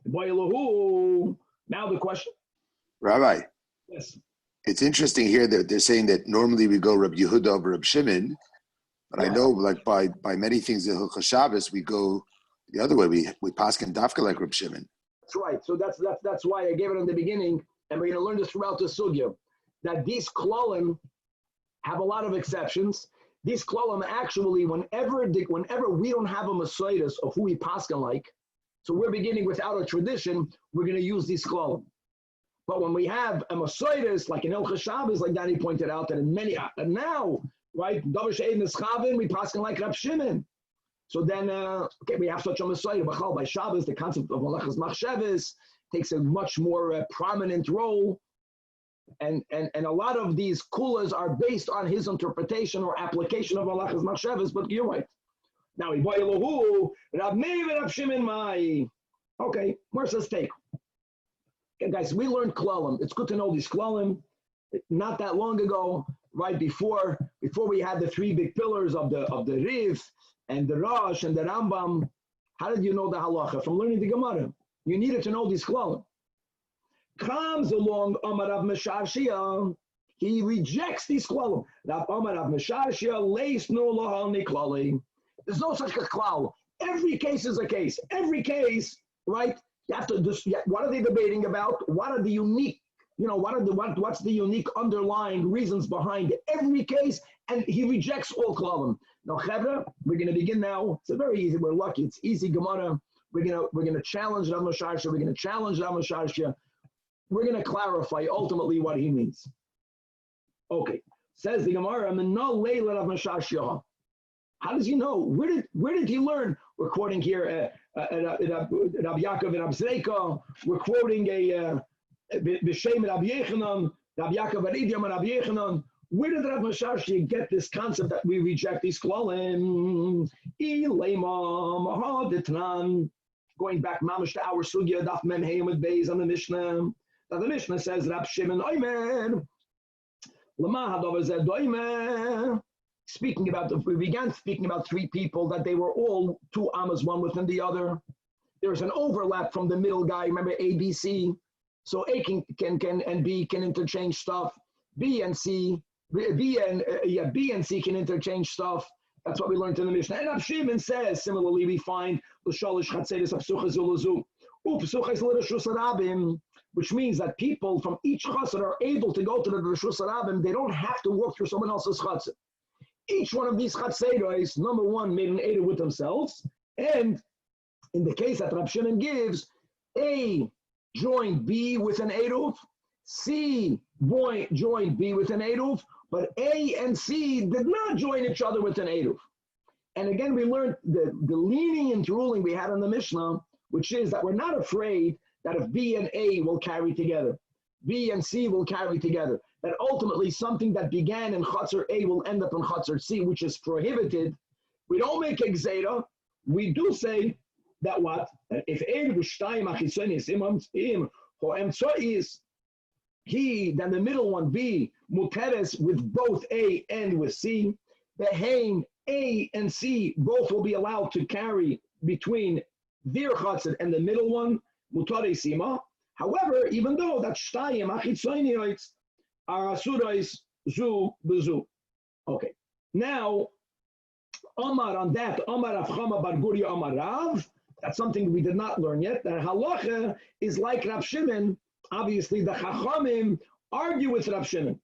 Now the question. Rabbi. Yes. It's interesting here that they're saying that normally we go Reb Yehuda over Reb Shimon, but I know like by many things in Hilchos Shabbos we go the other way. We paskin dafka like Reb Shimon. That's right. So that's why I gave it in the beginning, and we're going to learn this throughout the sugya, that these klolim have a lot of exceptions. These klolim actually, whenever we don't have a masaitis of who we paskin like, so we're beginning without a tradition, we're going to use these klolim. But when we have a masaitis, like in Hilchos Shabbos, like Danny pointed out, that in many, and now, right, Davar She'ein Neschavin, we paskin like Rab Shimon. So then, we have such a Messiah. By Shabbos, the concept of Malachas Machshavos takes a much more prominent role. And a lot of these kulas are based on his interpretation or application of Malachas Machshavos, but you're right. Now, Rab Meir and Rab Shimon Mai. Okay, where's his take? Okay, guys, we learned Klalim. It's good to know these Klalim. Not that long ago, right before we had the three big pillars of the Riv, and the Rosh and the Rambam, how did you know the halacha? From learning the Gemara. You needed to know these klalim. Comes along Amar Rav Mesharshia, he rejects these klalim. Amar Rav Mesharshia leis no lahal niklali. There's no such a klal. Every case is a case. Every case, right? You have to just. What are they debating about? What are the unique? What's the unique underlying reasons behind every case? And he rejects all klalim. Now, Chevra, we're going to begin now. It's very easy. We're lucky. It's easy Gemara. We're going to challenge Rav Mesharshia. We're going to challenge Rav Mesharshia. We're going to clarify ultimately what he means. Okay. Says the Gemara, "Minal leila Rav Mesharshia." How does he know? Where did he learn? We're quoting here Rab Yaakov and Rab Zreika. We're quoting B'Shem Rab Yechanan, Rab Yaakov and Idyam and Rab Yechanan. Where did Rav Mesharshia get this concept that we reject these klalim? Going back mamash to our sugya, daf mem hayim with beis on the Mishnah. That the Mishnah says Rab Shimon Oimer. Lama hadavar zed Oimer. We began speaking about three people that they were all two amas, one within the other. There's an overlap from the middle guy. Remember A, B, C. So A can and B can interchange stuff. B and C can interchange stuff. That's what we learned in the Mishnah. And Rab Shimon says, similarly, we find which means that people from each chassid are able to go to the Reshus Harabim. They don't have to walk through someone else's chassid. Each one of these chatzeiros, number one, made an Eruv with themselves. And in the case that Rab Shimon gives, A joined B with an Eruv, C joined B with an Eruv, but A and C did not join each other with an Eruv. And again, we learned the lenient ruling we had in the Mishnah, which is that we're not afraid that if B and A will carry together, B and C will carry together, that ultimately something that began in Chatzar A will end up in Chatzar C, which is prohibited. We don't make a gzeira. We do say that what? If Eruv Shtayim Achisonis Im Hoem Tzois, he, then the middle one, B, Muteres with both A and with C. The Hain, A and C, both will be allowed to carry between their Chatzar and the middle one, Mutare Sima. However, even though that Shtayim Achisonis are Asurais Zu Bezu. Okay. Now, Omar on that, Omar Avchama Bar Guria Omar Rav, that's something we did not learn yet. That halacha is like Rab Shimon. Obviously, the Chachamim argue with Rab Shimon.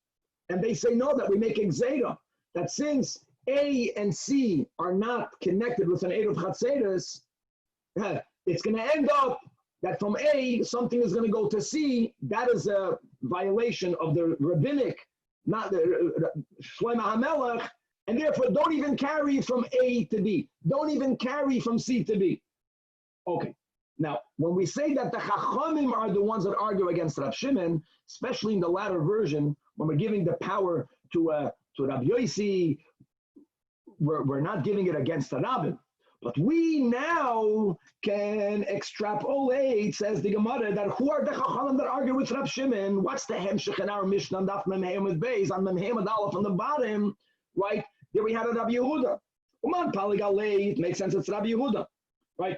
And they say, no, that we make a gzeira. That since A and C are not connected with an Eruv Chatzeres, it's going to end up that from A, something is going to go to C. That is a violation of the rabbinic, not the Shlomo HaMelech, and therefore don't even carry from A to B. Don't even carry from C to B. Okay. Now, when we say that the Chachamim are the ones that argue against Rab Shimon, especially in the latter version, when we're giving the power to Rabbi Yossi, we're not giving it against the Rabbin. But we now can extrapolate, says the Gemara, that who are the Chachamim that argue with Rab Shimon? What's the Hemshech in our Mishnah on Daf Mem Hey with Beis on Mem Hey Aleph on the bottom, right? There we had a Rabbi Yehuda. Uman Paligalei, it makes sense. It's Rabbi Yehuda, right?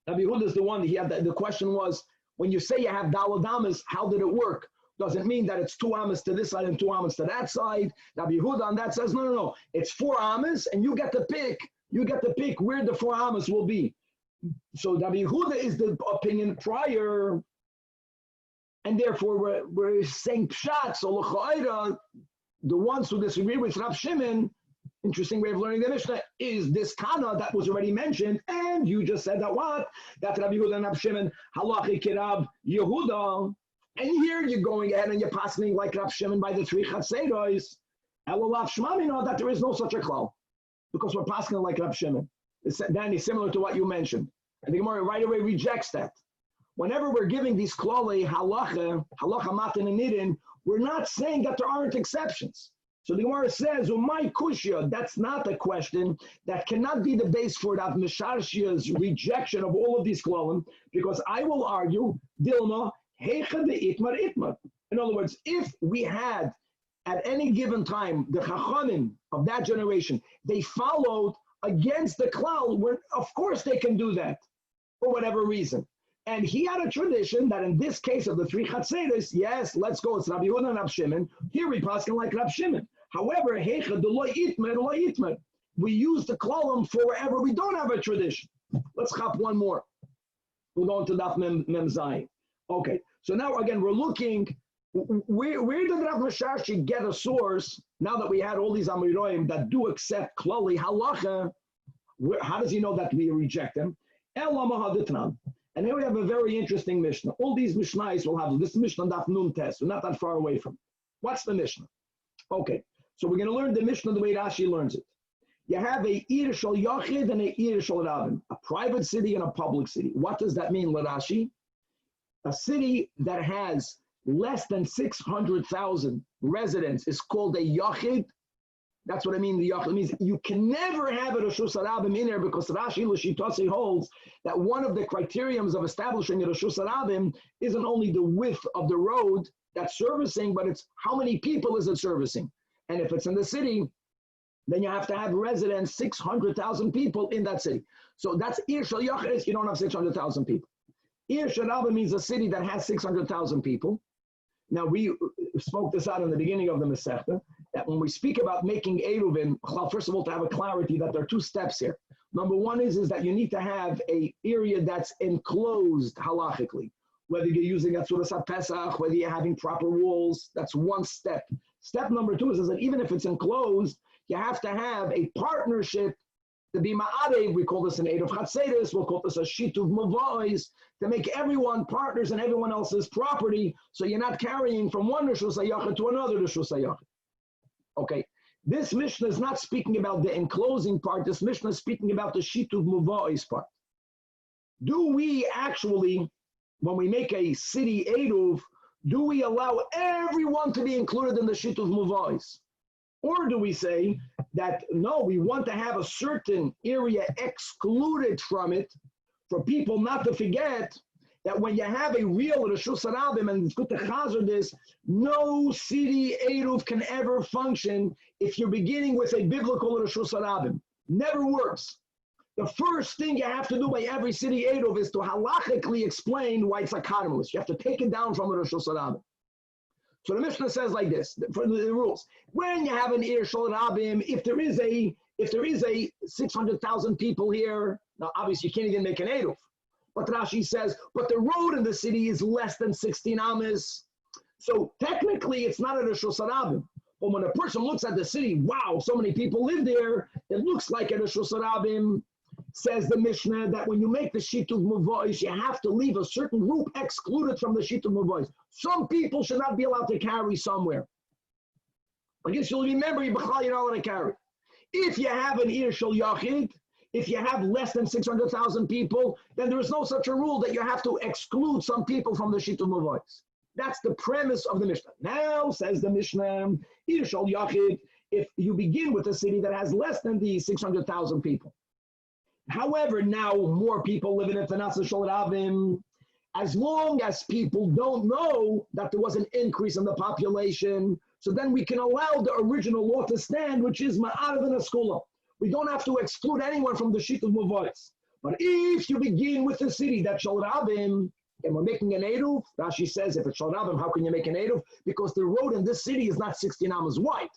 Rabbi Yehuda is the one. He had the question was, when you say you have Dalad Amas, how did it work? Does it mean that it's 2 amas to this side and 2 amas to that side? Rabbi Yehuda on that says, no. It's 4 amas, and you get to pick. You get to pick where the 4 amas will be. So Rabbi Yehuda is the opinion prior, and therefore we're saying pshat. So l'cha'ira, the ones who disagree with Rab Shimon, interesting way of learning the Mishnah, is this Tana that was already mentioned, and you just said that what? That Rabbi Yehuda and Rab Shimon, halachi kirab Yehuda, and here you're going ahead and you're passing like Rab Shimon by the 3 chatzeros, elolav shmamino, that there is no such a klal, because we're passing like Rab Shimon. Then it's similar to what you mentioned, and the Gemara right away rejects that. Whenever we're giving these klale halacha matin and nidin, we're not saying that there aren't exceptions. So the Gemara says, "Umay kushya." That's not a question. That cannot be the base for Rav Misharshia's rejection of all of these klalim, because I will argue, Dilma heicha de itmar itmar. In other words, if we had at any given time the chachamim of that generation, they followed against the klal, where of course they can do that for whatever reason. And he had a tradition that in this case of the 3 chatzeros, yes, let's go. It's Rabbi Yehuda and Rab Shimon. Here we pass like Rab Shimon. However, we use the klalim for wherever we don't have a tradition. Let's hop one more. We're going to Daf Mem Zayin. Okay, so now again, we're looking, where did Rav Misharshi get a source, now that we had all these Amiroim that do accept klali halacha, how does he know that we reject them? And here we have a very interesting Mishnah. All these Mishnahs will have this Mishnah Daf Nun test. We're not that far away from it. What's the Mishnah? Okay, so we're going to learn the Mishnah the way Rashi learns it. You have a Ir Shal Yachid and a Ir Shal Rabin, a private city and a public city. What does that mean, Rashi? A city that has less than 600,000 residents is called a Yachid. That's what I mean, the Yachid. It means you can never have a Reshus Harabim in there, because Rashi L'Shitasi holds that one of the criterions of establishing a Reshus Harabim isn't only the width of the road that's servicing, but it's how many people is it servicing. And if it's in the city, then you have to have residents, 600,000 people in that city. So that's Ir Shal Yachid, you don't have 600,000 people. Ir Shal Rabin means a city that has 600,000 people. Now, we spoke this out in the beginning of the Masechta, that when we speak about making ERUVIN, first of all, to have a clarity that there are 2 steps here. Number one is that you need to have an area that's enclosed halachically. Whether you're using Atzuras HaPesach, whether you're having proper walls, that's one step. Step number 2 is that even if it's enclosed, you have to have a partnership to be ma'arev. We call this an Eruv Chatzeres, we'll call this a Shituv Mavois, to make everyone partners in everyone else's property, so you're not carrying from one Reshus HaYachid to another Reshus HaYachid. Okay, this Mishnah is not speaking about the enclosing part, this Mishnah is speaking about the Shituv Mavois part. Do we actually, when we make a city Eruv, do we allow everyone to be included in the Shituv Mavois? Or do we say that, no, we want to have a certain area excluded from it for people not to forget that when you have a real Reshus Harabim, and it's good to chazer this, no city Eruv can ever function if you're beginning with a biblical Reshus Harabim. Never works. The first thing you have to do by every city Eruv is to halachically explain why it's a cardinalist. You have to take it down from a Reshus Harabim. So the Mishnah says like this, for the rules. When you have an Ir Shal Rabim, if there is a 600,000 people here, now obviously you can't even make an Eruv. But Rashi says, but the road in the city is less than 16 amas. So technically it's not a Reshus Harabim. But when a person looks at the city, wow, so many people live there, it looks like a Reshus Harabim. Says the Mishnah that when you make the Shituv Mavois, you have to leave a certain group excluded from the Shituv Mavois. Some people should not be allowed to carry somewhere. I guess you'll remember you're not allowed to carry. If you have an Ir Shal Yachid, if you have less than 600,000 people, then there is no such a rule that you have to exclude some people from the Shituv Mavois. That's the premise of the Mishnah. Now, says the Mishnah, Ir Shal Yachid, if you begin with a city that has less than the 600,000 people, However, now more people live in it. As long as people don't know that there was an increase in the population, so then we can allow the original law to stand, which is ma'arav in a skula. We don't have to exclude anyone from the sheet of muvayis. But if you begin with the city that shall rabim, and we're making an eruv, Rashi says, if it's shall rabim, how can you make an eruv? Because the road in this city is not 16 amas wide.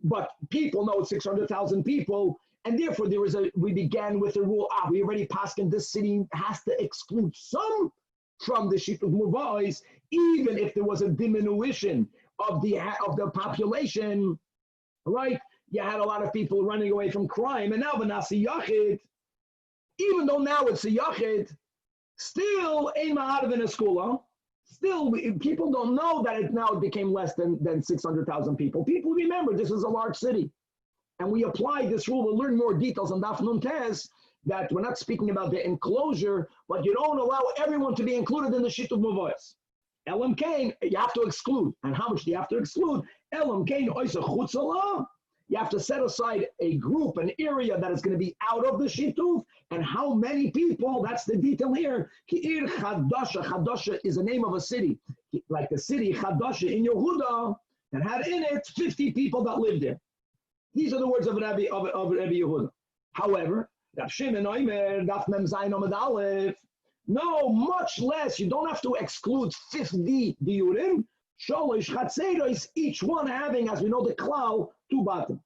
But people know it's 600,000 people, and therefore we began with the rule, we already passed in this city has to exclude some from the sheet of muvayis, even if there was a diminution of the population, right? You had a lot of people running away from crime, and now v'nasi yachid, even though now it's a yachid, still ein ma'arav in a skula. Still, people don't know that it became less than 600,000 people. People remember this is a large city, and we apply this rule. We'll learn more details on Daf Nun Tes, that we're not speaking about the enclosure, but you don't allow everyone to be included in the sheet of muvayis. Elam Kain, you have to exclude. And how much do you have to exclude? Elam Kain, oisa chutzala. You have to set aside a group, an area that is going to be out of the shituf, and how many people, that's the detail here. Ki'ir Chadasha, Chadasha is the name of a city, like the city Chadasha in Yehuda, that had in it 50 people that lived there. These are the words of Rabbi Yehuda. However, Rav Shimon Oimer, Daf Mem Zayin Amud Aleph, no, much less. You don't have to exclude 50 diurim. Sholish Chatzeros, each one having, as we know, the klal, 2 bottom.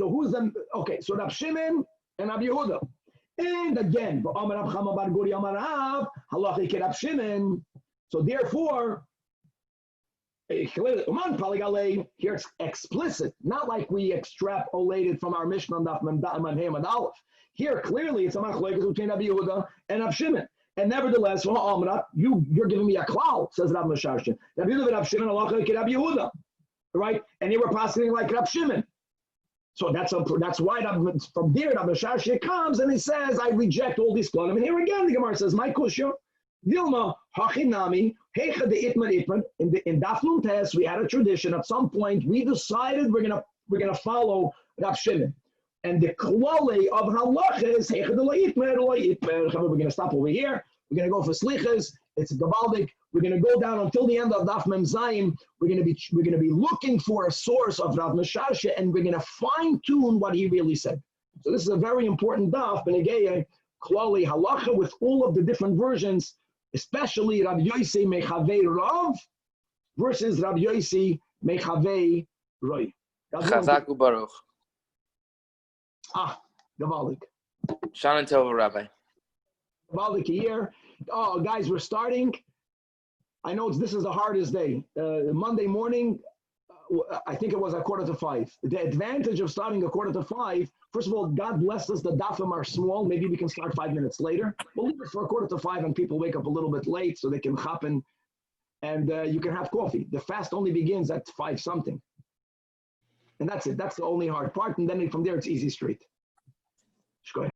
So who's them? Okay, so Rav Shimon and Rav Yehuda. And again, so therefore, here it's explicit, not like we extrapolated from our Mishnah on Daf Mem Aleph. Here clearly it's a machlokes between Rav Yehuda and Rav Shimon. And nevertheless, you're giving me a klal, says Rav Mesharshin. Rav Yehuda and Rav Shimon halacha like Rav Yehuda, right? And you were passing like Rav Shimon. So that's why from there Rav Mesharshin comes and he says, I reject all these klalim. And here again, the Gemara says, my kushya, Dilma hachinami heicha de itman itman. In Daf Nun Tes, we had a tradition. At some point, we decided we're gonna follow Rav Shimon. And the klale of halacha is we're going to stop over here. We're going to go for slichas. It's gavaldik. We're going to go down until the end of Daf Mem Zayin. We're going to be looking for a source of Rav Mesharshin, and we're going to fine tune what he really said. So this is a very important daf. Benegei klale halacha with all of the different versions, especially Rav Yossi Mechavei Rav versus Rav Yossi Mechavei Roy. Chazak u'baruch. Gavaldik. Shannon Tova, Rabbi. Gavaldik here. Oh, guys, we're starting. I know this is the hardest day. Monday morning, I think it was 4:45. The advantage of starting 4:45, first of all, God bless us, the dafim are small. Maybe we can start 5 minutes later. We'll leave it for 4:45 and people wake up a little bit late so they can happen and you can have coffee. The fast only begins at 5 something. And that's it. That's the only hard part. And then from there, it's easy street. Go ahead.